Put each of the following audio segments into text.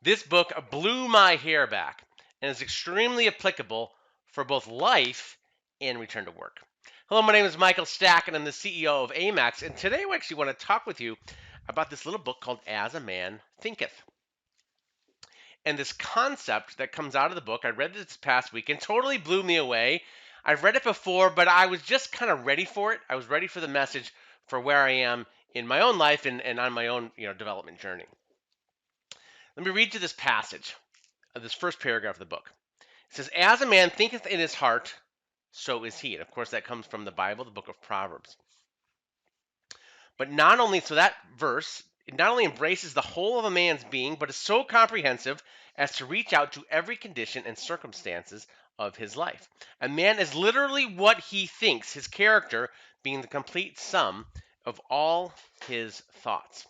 This book blew my hair back and is extremely applicable for both life and return to work. Hello, my name is Michael Stack, and I'm the CEO of Amax. And today we actually want to talk with you about this little book called As a Man Thinketh. And this concept that comes out of the book, I read this past week and totally blew me away. I've read it before, but I was just kind of ready for it. I was ready for the message for where I am in my own life and on my own development journey. Let me read you this passage of this first paragraph of the book. It says, As a man thinketh in his heart, so is he. And of course, that comes from the Bible, the book of Proverbs. But not only, so that verse, it not only embraces the whole of a man's being, but is so comprehensive as to reach out to every condition and circumstances of his life. A man is literally what he thinks, his character being the complete sum of all his thoughts.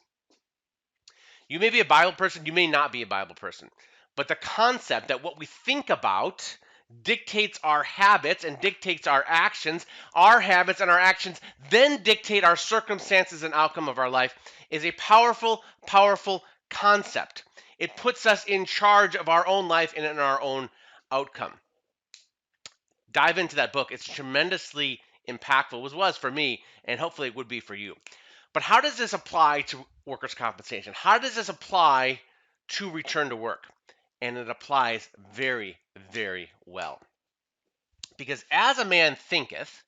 You may be a Bible person, you may not be a Bible person, but the concept that what we think about dictates our habits and dictates our actions. Our habits and our actions then dictate our circumstances and outcome of our life is a powerful, powerful concept. It puts us in charge of our own life and in our own outcome. Dive into that book. It's tremendously impactful. It was for me, and hopefully it would be for you. But how does this apply to workers' compensation? How does this apply to return to work? And it applies very, very well. Because as a man thinketh,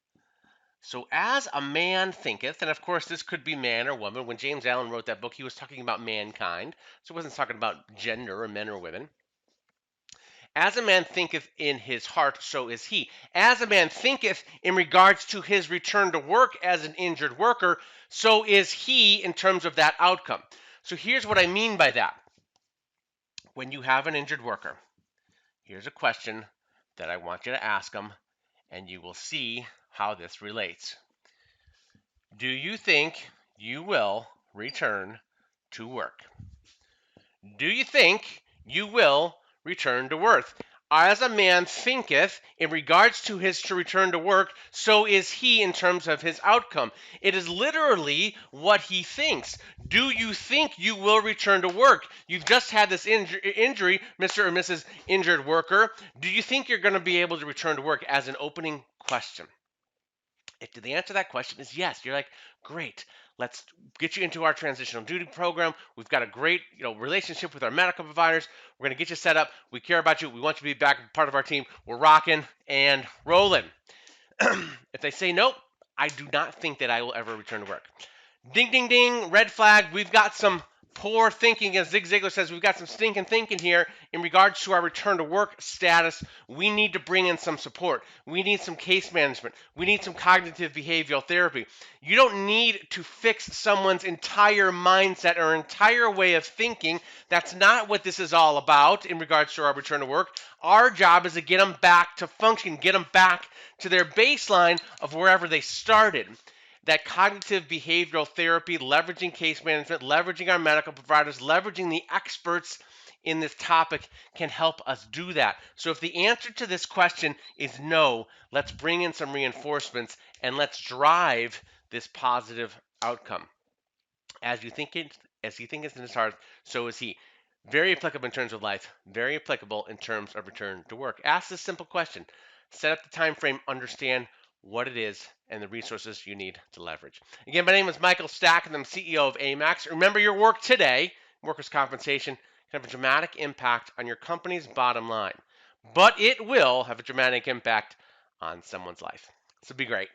so as a man thinketh, and of course this could be man or woman. When James Allen wrote that book, he was talking about mankind. So he wasn't talking about gender or men or women. As a man thinketh in his heart, so is he. As a man thinketh in regards to his return to work as an injured worker, so is he in terms of that outcome. So here's what I mean by that. When you have an injured worker, here's a question that I want you to ask them, and you will see how this relates. Do you think you will return to work? Do you think you will return to work? As a man thinketh in regards to his to return to work, so is he in terms of his outcome. It is literally what he thinks. Do you think you will return to work? You've just had this injury, Mr. or Mrs. Injured Worker. Do you think you're going to be able to return to work as an opening question? If the answer to that question is yes, you're like, great, let's get you into our transitional duty program. We've got a great relationship with our medical providers. We're going to get you set up. We care about you. We want you to be back part of our team. We're rocking and rolling. If they say nope, I do not think that I will ever return to work. Ding, ding, ding, red flag. We've got some poor thinking, as Zig Ziglar says, we've got some stinking thinking here in regards to our return to work status. We need to bring in some support. We need some case management. We need some cognitive behavioral therapy. You don't need to fix someone's entire mindset or entire way of thinking. That's not what this is all about in regards to our return to work. Our job is to get them back to function, get them back to their baseline of wherever they started. That cognitive behavioral therapy, leveraging case management, leveraging our medical providers, leveraging the experts in this topic can help us do that. So if the answer to this question is no, let's bring in some reinforcements and let's drive this positive outcome. As he thinketh in his heart, so is he. Very applicable in terms of life, very applicable in terms of return to work. Ask this simple question. Set up the time frame, understand what it is, and the resources you need to leverage. Again, my name is Michael Stack, and I'm CEO of Amax. Remember, your work today, workers' compensation, can have a dramatic impact on your company's bottom line, but it will have a dramatic impact on someone's life. So be great.